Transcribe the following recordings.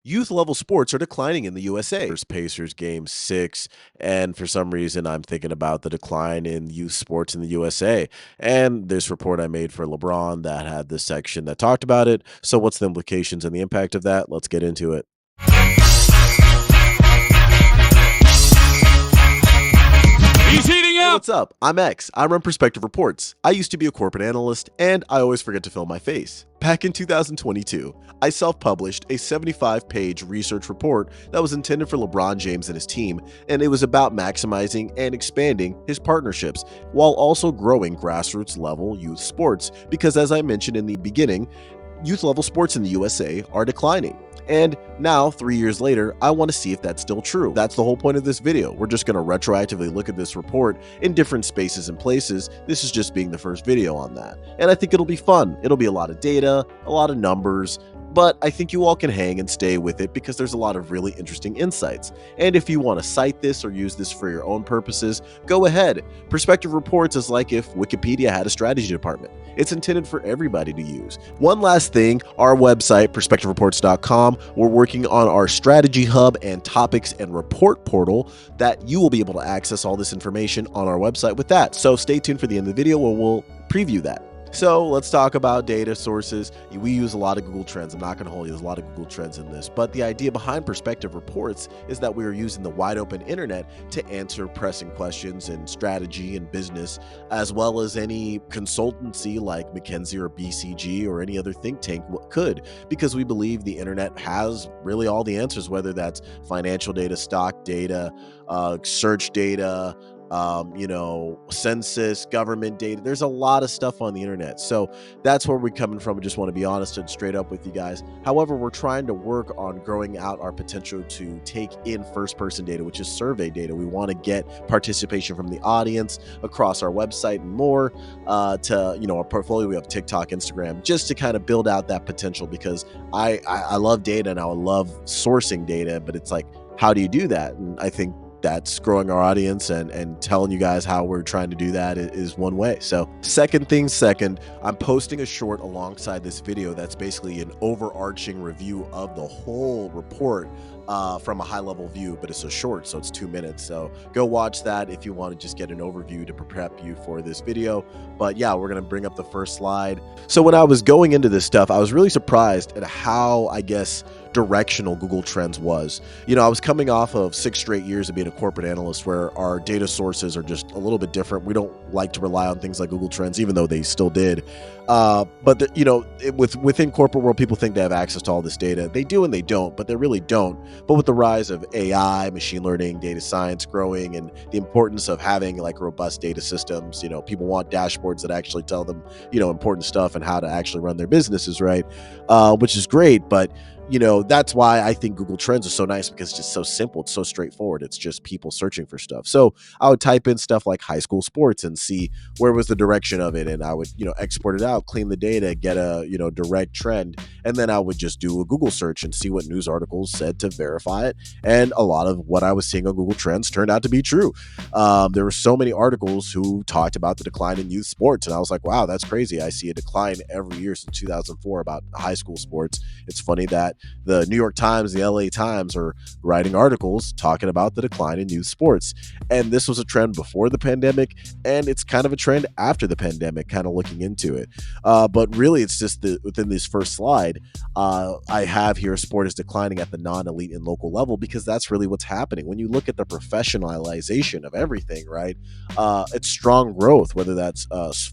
Youth level sports are declining in the USA. There's Pacers game 6, and for some reason, I'm thinking about the decline in youth sports in the USA. And this report I made for Lebron that had this section that talked about it. So, what's the implications and the impact of that? Let's get into it. He's heating Hey, up. what's up? I'm X. I run Perspective Reports. I used to be a corporate analyst, and I always forget to film my face. Back in 2022, I self published a 75-page research report that was intended for LeBron James and his team, and it was about maximizing and expanding his partnerships while also growing grassroots level youth sports. Because, as I mentioned in the beginning, youth level sports in the USA are declining. And now, 3 years later, I want to see if that's still true. That's the whole point of this video. We're just going to retroactively look at this report in different spaces and places. This is just being the first video on that. And I think it'll be fun. It'll be a lot of data, a lot of numbers, but I think you all can hang and stay with it because there's a lot of really interesting insights. And if you want to cite this or use this for your own purposes, go ahead. Perspective Reports is like if Wikipedia had a strategy department. It's intended for everybody to use. One last thing, our website, perspectivereports.com, we're working on our strategy hub and topics and report portal that you will be able to access all this information on our website with that. So stay tuned for the end of the video where we'll preview that. So let's talk about data sources. We use a lot of Google Trends. I'm not going to hold you. There's a lot of Google Trends in this. But the idea behind Perspective Reports is that we are using the wide open internet to answer pressing questions in strategy and business, as well as any consultancy like McKinsey or BCG or any other think tank could, because we believe the internet has really all the answers, whether that's financial data, stock data, search data, census, government data. There's a lot of stuff on the internet. So that's where we're coming from. I just want to be honest and straight up with you guys. However, we're trying to work on growing out our potential to take in first person data, which is survey data. We want to get participation from the audience across our website and more our portfolio. We have TikTok, Instagram, just to kind of build out that potential because I love data and I love sourcing data, but it's like, how do you do that? And I think that's growing our audience and telling you guys how we're trying to do that is one way. So second thing second, I'm posting a short alongside this video that's basically an overarching review of the whole report from a high level view, but it's a short, so it's 2 minutes. So go watch that if you want to just get an overview to prep you for this video. But yeah, we're going to bring up the first slide. So when I was going into this stuff, I was really surprised at how, I guess, directional Google Trends was. I was coming off of 6 straight years of being a corporate analyst where our data sources are just a little bit different. We don't like to rely on things like Google Trends, even though they still did. Within corporate world, people think they have access to all this data. They do and they don't, but they really don't. But with the rise of AI, machine learning, data science growing, and the importance of having like robust data systems, people want dashboards that actually tell them, important stuff and how to actually run their businesses, right? Which is great, but that's why I think Google Trends is so nice because it's just so simple. It's so straightforward. It's just people searching for stuff. So I would type in stuff like high school sports and see where was the direction of it. And I would, export it out, clean the data, get a, direct trend. And then I would just do a Google search and see what news articles said to verify it. And a lot of what I was seeing on Google Trends turned out to be true. There were so many articles who talked about the decline in youth sports. And I was like, wow, that's crazy. I see a decline every year since 2004 about high school sports. It's funny that the New York Times, the LA Times are writing articles talking about the decline in youth sports. And this was a trend before the pandemic, and it's kind of a trend after the pandemic, kind of looking into it. But really, it's just within this first slide, I have here sport is declining at the non-elite and local level because that's really what's happening. When you look at the professionalization of everything, right, it's strong growth, whether that's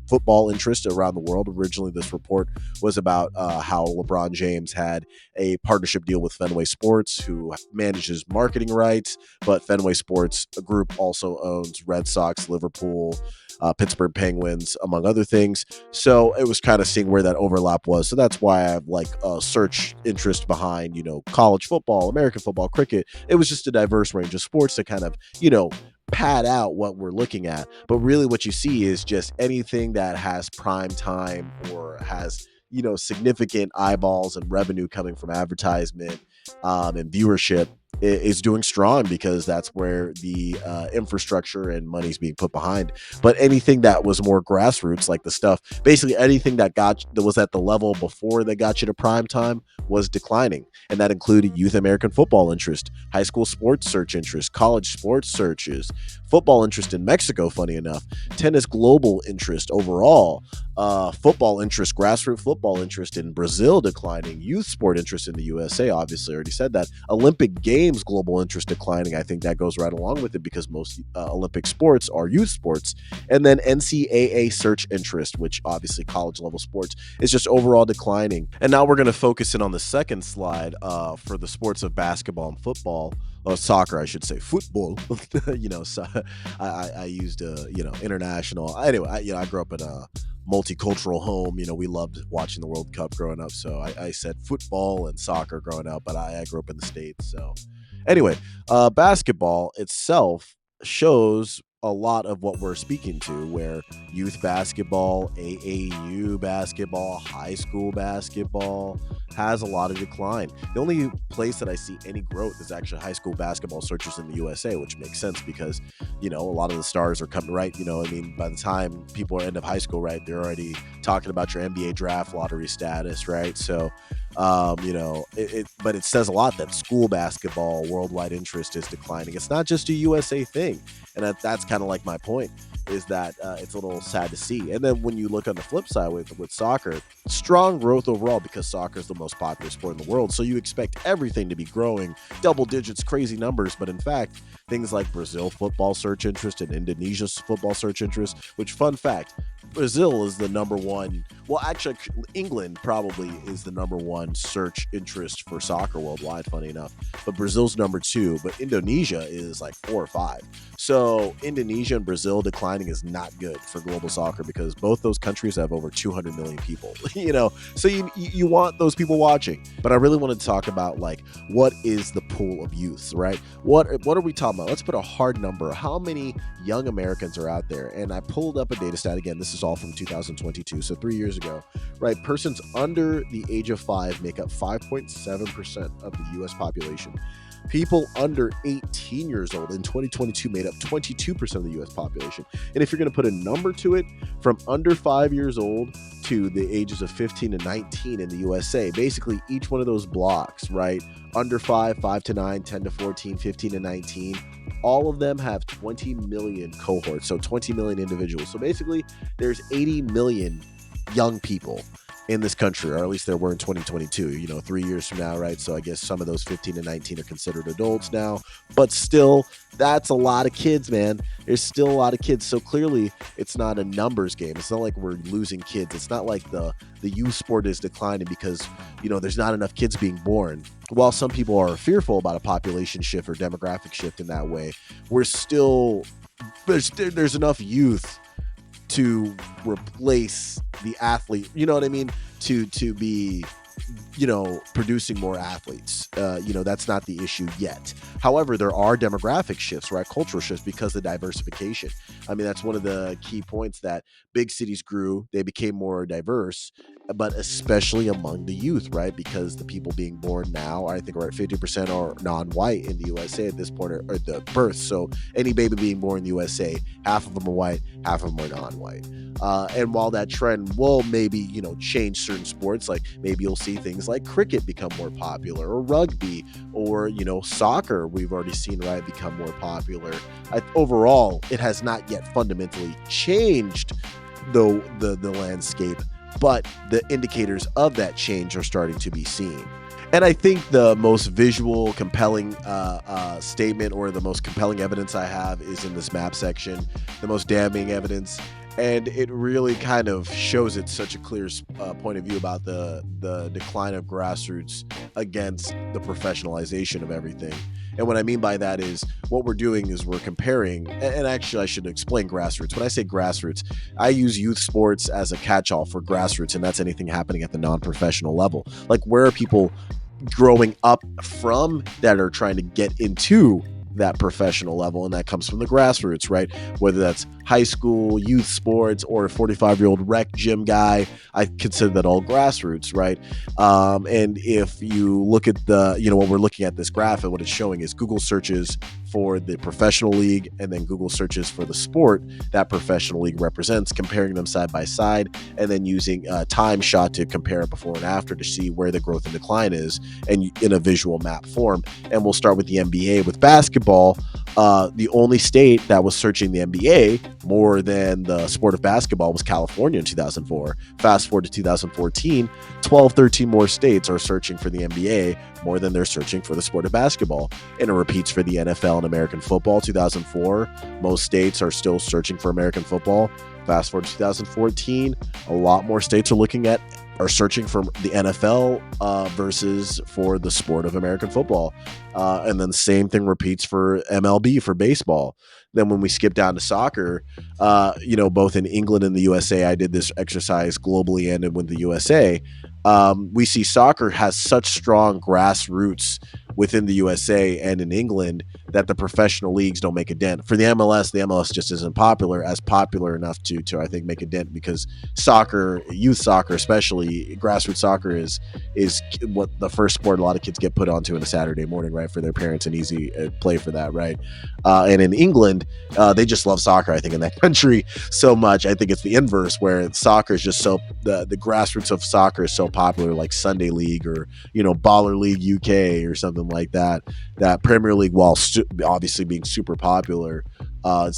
football interest around the world. Originally, this report was about how LeBron James had a partnership deal with Fenway Sports, who manages marketing rights, but Fenway Sports Group also owns Red Sox, Liverpool, Pittsburgh Penguins, among other things. So it was kind of seeing where that overlap was. So that's why I have like a search interest behind, college football, American football, cricket. It was just a diverse range of sports to kind of, pad out what we're looking at. But really what you see is just anything that has prime time or has significant eyeballs and revenue coming from advertisement and viewership is doing strong because that's where the infrastructure and money's being put behind. But anything that was more grassroots, like the stuff, basically anything that was at the level before they got you to prime time, was declining, and that included youth American football interest, high school sports search interest, college sports searches, football interest in Mexico, funny enough, tennis global interest overall, football interest, grassroots football interest in Brazil declining, youth sport interest in the USA, obviously, already said that, Olympic Games global interest declining. I think that goes right along with it because most Olympic sports are youth sports. And then NCAA search interest, which obviously college level sports, is just overall declining. And now we're going to focus in on the second slide for the sports of basketball and football. Soccer, I should say, football. So I used international. Anyway, I grew up in a multicultural home. We loved watching the World Cup growing up. So I said football and soccer growing up, but I grew up in the States. So anyway, basketball itself shows a lot of what we're speaking to, where youth basketball, AAU basketball, high school basketball has a lot of decline. The only place that I see any growth is actually high school basketball searches in the USA, which makes sense because, a lot of the stars are coming, right? By the time people are end of high school, right, they're already talking about your NBA draft lottery status, right? So, but it says a lot that school basketball worldwide interest is declining. It's not just a USA thing. And that's kind of like my point, is that it's a little sad to see. And then when you look on the flip side with soccer, strong growth overall because soccer is the most popular sport in the world. So you expect everything to be growing double digits, crazy numbers. But in fact, things like Brazil football search interest and Indonesia's football search interest, which, fun fact, Brazil is the number one. Well, actually, England probably is the number one search interest for soccer worldwide, funny enough. But Brazil's number two, but Indonesia is like 4 or 5. So Indonesia and Brazil declining is not good for global soccer because both those countries have over 200 million people, so you want those people watching. But I really wanted to talk about, like, what is the pool of youths, right? What are we talking about? Let's put a hard number. How many young Americans are out there? And I pulled up a data stat. Again, this is all from 2022, so 3 years ago, right? Persons under the age of 5 make up 5.7% of the US population. People under 18 years old in 2022 made up 22% of the US population. And if you're going to put a number to it, from under 5 years old to the ages of 15 to 19 in the USA, basically each one of those blocks, right? Under 5, 5 to 9, 10 to 14, 15 to 19, all of them have 20 million cohorts, so 20 million individuals. So basically, there's 80 million young people in this country, or at least there were in 2022, 3 years from now, right? So I guess some of those 15 to 19 are considered adults now, but still, that's a lot of kids, man. There's still a lot of kids. So clearly, it's not a numbers game. It's not like we're losing kids. It's not like the youth sport is declining because, there's not enough kids being born. While some people are fearful about a population shift or demographic shift in that way, we're still, there's enough youth to replace the athlete, you know what I mean? To be, producing more athletes. That's not the issue yet. However, there are demographic shifts, right? Cultural shifts because of diversification. I mean, that's one of the key points, that big cities grew, they became more diverse, but especially among the youth, right? Because the people being born now, I think we're at 50% are non-white in the USA at this point, or the birth. So any baby being born in the USA, half of them are white, half of them are non-white. And while that trend will maybe, change certain sports, like maybe you'll see things like cricket become more popular, or rugby, or, soccer, we've already seen, right, become more popular. Overall, it has not yet fundamentally changed the landscape, but the indicators of that change are starting to be seen. And I think the most visual, compelling statement, or the most compelling evidence I have, is in this map section, the most damning evidence. And it really kind of shows it such a clear point of view about the decline of grassroots against the professionalization of everything. And what I mean by that is, what we're doing is we're comparing, and actually I should explain grassroots. When I say grassroots, I use youth sports as a catch-all for grassroots, and that's anything happening at the non-professional level. Like, where are people growing up from that are trying to get into that professional level, and that comes from the grassroots, right? Whether that's high school youth sports or a 45-year-old rec gym guy, I consider that all grassroots, right? And if you look at what we're looking at this graph, and what it's showing is Google searches for the professional league and then Google searches for the sport that professional league represents, comparing them side by side, and then using a time shot to compare before and after to see where the growth and decline is, and in a visual map form. And we'll start with the NBA with basketball. The only state that was searching the NBA more than the sport of basketball was California in 2004. Fast forward to 2014, 12, 13 more states are searching for the NBA more than they're searching for the sport of basketball. And it repeats for the NFL and American football. 2004, most states are still searching for American football. Fast forward to 2014, a lot more states are searching for the NFL versus for the sport of American football. And then the same thing repeats for MLB, for baseball. Then when we skip down to soccer, both in England and the USA, I did this exercise globally and with the USA. We see soccer has such strong grassroots within the USA and in England that the professional leagues don't make a dent. For the MLS just isn't popular enough to I think make a dent, because soccer, youth soccer especially, grassroots soccer is what the first sport a lot of kids get put onto on a Saturday morning, right, for their parents, and easy play for that, right? And in England, they just love soccer, I think, in that country so much. I think it's the inverse, where soccer is just so, the grassroots of soccer is so popular, like Sunday League or Baller League UK or something like that. That Premier League, while obviously being super popular,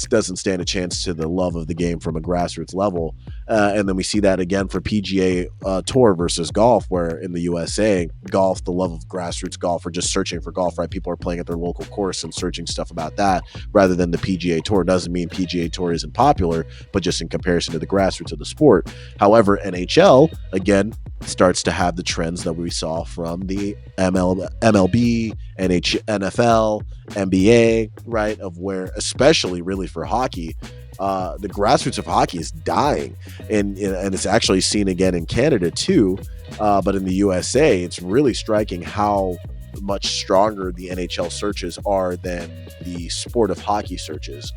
doesn't stand a chance to the love of the game from a grassroots level. And then we see that again for PGA Tour versus golf, where in the USA, golf, the love of grassroots golf, or just searching for golf, right? People are playing at their local course and searching stuff about that rather than the PGA Tour. Doesn't mean PGA Tour isn't popular, but just in comparison to the grassroots of the sport. However, NHL, again, starts to have the trends that we saw from the MLB, NFL, NBA, right? Of where, especially really for hockey, the grassroots of hockey is dying, and it's actually seen again in Canada too. But in the USA, it's really striking how much stronger the NHL searches are than the sport of hockey searches.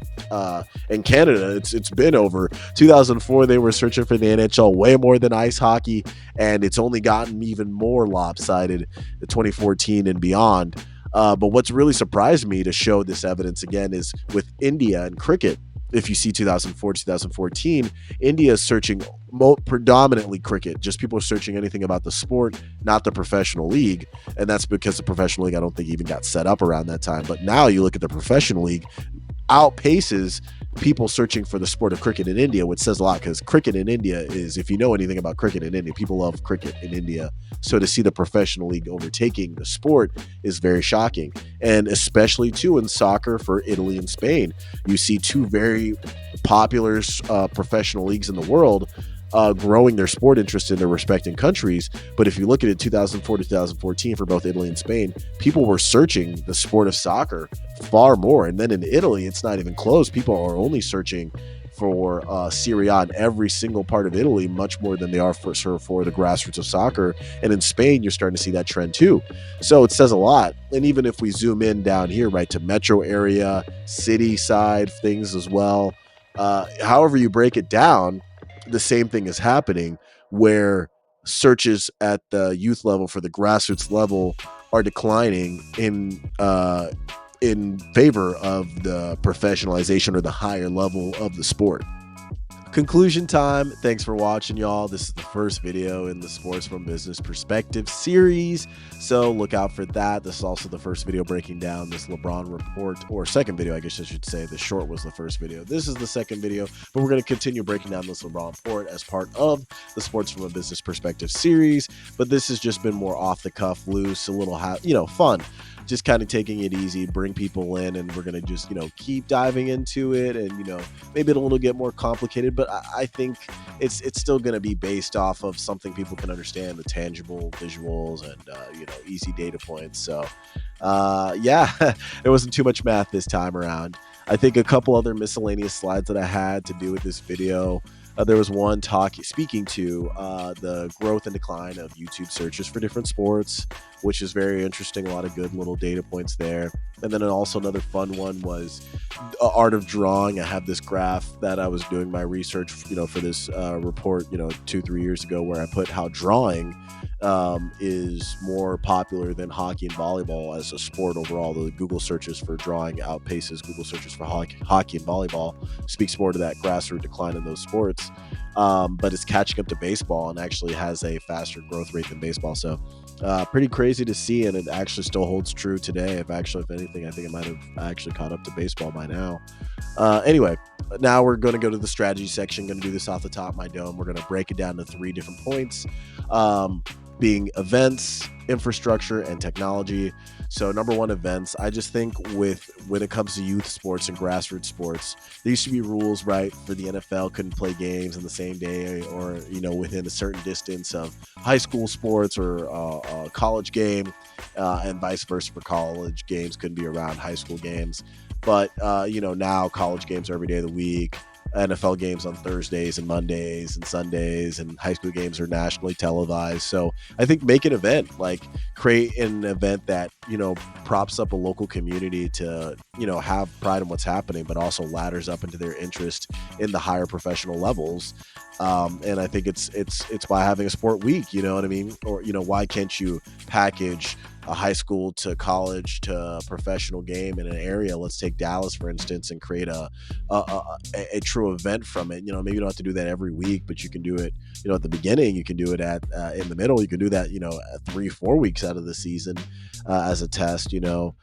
In Canada, it's been over 2004. They were searching for the NHL way more than ice hockey, and it's only gotten even more lopsided in 2014 and beyond. But what's really surprised me to show this evidence again is with India and cricket. If you see 2004, 2014, India is searching predominantly cricket. Just people are searching anything about the sport, not the professional league. And that's because the professional league, I don't think, even got set up around that time. But now you look at the professional league, outpaces people searching for the sport of cricket in India, which says a lot, because cricket in India is, if you know anything about cricket in India, people love cricket in India. So to see the professional league overtaking the sport is very shocking. And especially too in soccer for Italy and Spain, you see two very popular professional leagues in the world growing their sport interest in their respective countries. But if you look at it 2004 to 2014 for both Italy and Spain, people were searching the sport of soccer far more. And then in Italy, it's not even close. People are only searching for Serie A in every single part of Italy, much more than they are for the grassroots of soccer. And in Spain, you're starting to see that trend too. So it says a lot. And even if we zoom in down here, right, to metro area, city side things as well, however you break it down, the same thing is happening, where searches at the youth level for the grassroots level are declining in favor of the professionalization or the higher level of the sport. Conclusion time. Thanks for watching, y'all. This is the first video in the Sports from Business Perspective series, so look out for that. This is also the first video breaking down this Lebron report, or second video, I guess I should say. The short was the first video. This is the second video, but we're going to continue breaking down this Lebron report as part of the Sports from a Business Perspective series. But this has just been more off the cuff, loose, a little fun. Just kind of taking it easy, bring people in, and we're going to just, keep diving into it, and, maybe it'll a little get more complicated, but I think it's still going to be based off of something people can understand, the tangible visuals and, easy data points. So, there wasn't too much math this time around. I think a couple other miscellaneous slides that I had to do with this video. There was one speaking to the growth and decline of YouTube searches for different sports. which is very interesting. A lot of good little data points there. And then also another fun one was art of drawing. I have this graph that I was doing my research, for this report, 2-3 years ago, where I put how drawing is more popular than hockey and volleyball as a sport overall. The Google searches for drawing outpaces Google searches for hockey and volleyball. Speaks more to that grassroots decline in those sports. But it's catching up to baseball and actually has a faster growth rate than baseball. So pretty crazy to see, and it actually still holds true today. If anything, I think it might have actually caught up to baseball by now. Anyway, now we're going to go to the strategy section. Going to do this off the top of my dome. We're going to break it down to 3 different points, being events, infrastructure, and technology. So number one, events. I just think when it comes to youth sports and grassroots sports, there used to be rules, right? For the NFL, couldn't play games in the same day or, within a certain distance of high school sports or a college game, and vice versa for college games couldn't be around high school games. But, now college games are every day of the week. NFL games on Thursdays and Mondays and Sundays, and high school games are nationally televised. So I think make an event, like create an event that, props up a local community to, have pride in what's happening, but also ladders up into their interest in the higher professional levels. And I think it's by having a sport week, you know what I mean? Or, why can't you package a high school to college to professional game in an area? Let's take Dallas, for instance, and create a true event from it. Maybe you don't have to do that every week, but you can do it, at the beginning. You can do it in the middle. You can do that, 3-4 weeks out of the season as a test, So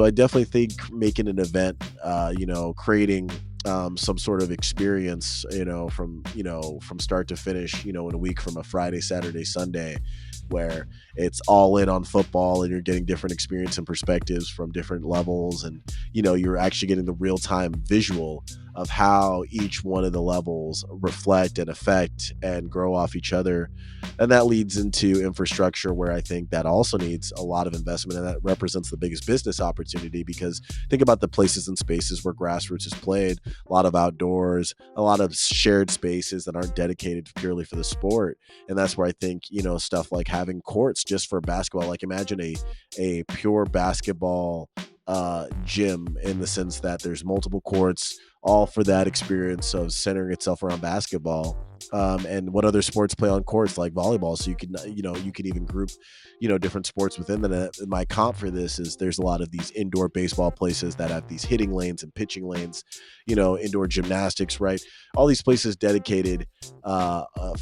I definitely think making an event, creating some sort of experience, from start to finish, in a week, from a Friday, Saturday, Sunday, where it's all in on football and you're getting different experience and perspectives from different levels. And, you're actually getting the real time visual of how each one of the levels reflect and affect and grow off each other. And that leads into infrastructure, where I think that also needs a lot of investment, and that represents the biggest business opportunity, because think about the places and spaces where grassroots is played, a lot of outdoors, a lot of shared spaces that aren't dedicated purely for the sport. And that's where I think, stuff like having courts just for basketball, like imagine a pure basketball gym, in the sense that there's multiple courts, all for that experience of centering itself around basketball. And what other sports play on courts like volleyball? So you can even group, different sports within that. My comp for this is there's a lot of these indoor baseball places that have these hitting lanes and pitching lanes, indoor gymnastics, right? All these places dedicated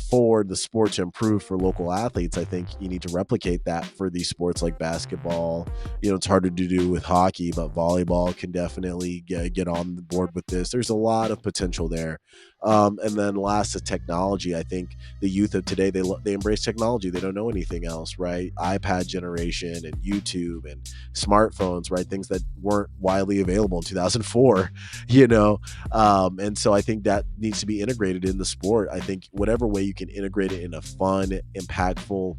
for the sport to improve for local athletes. I think you need to replicate that for these sports like basketball. It's harder to do with hockey, but volleyball can definitely get on the board with this. There's a lot of potential there. And then last is technology. I think the youth of today, they embrace technology. They don't know anything else, right? iPad generation and YouTube and smartphones, right? Things that weren't widely available in 2004, and so I think that needs to be integrated in the sport. I think whatever way you can integrate it in a fun, impactful,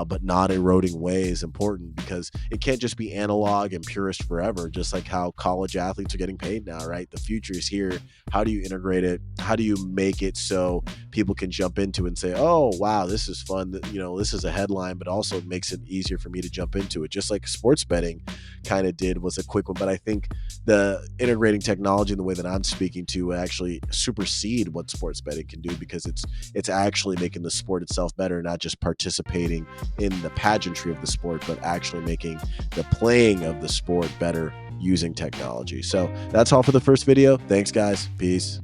but not eroding way is important, because it can't just be analog and purist forever, just like how college athletes are getting paid now, right? The future is here. How do you integrate it? How do you make it so people can jump into it and say, oh, wow, this is fun. This is a headline, but also makes it easier for me to jump into it. Just like sports betting kind of did, was a quick one. But I think the integrating technology in the way that I'm speaking to actually supersede what sports betting can do, because it's actually making the sport itself better, not just participating in the pageantry of the sport, but actually making the playing of the sport better using technology. So that's all for the first video. Thanks, guys. Peace.